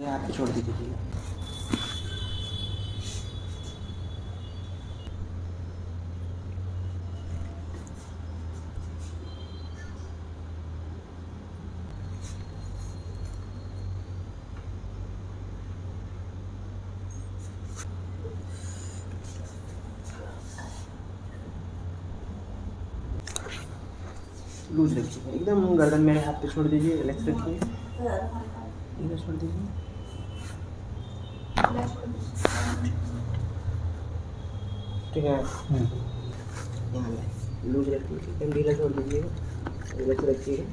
आप छोड़ दीजिए। लूज रखिए एकदम, गर्दन मेरे हाथ पे छोड़ दीजिए, रिलैक्स रखिए, इधर छोड़ दीजिए। ठीक है, यहाँ लूज रखिए, एकदम ढीला छोड़ दीजिएगा, रिलैक्स रखिएगा।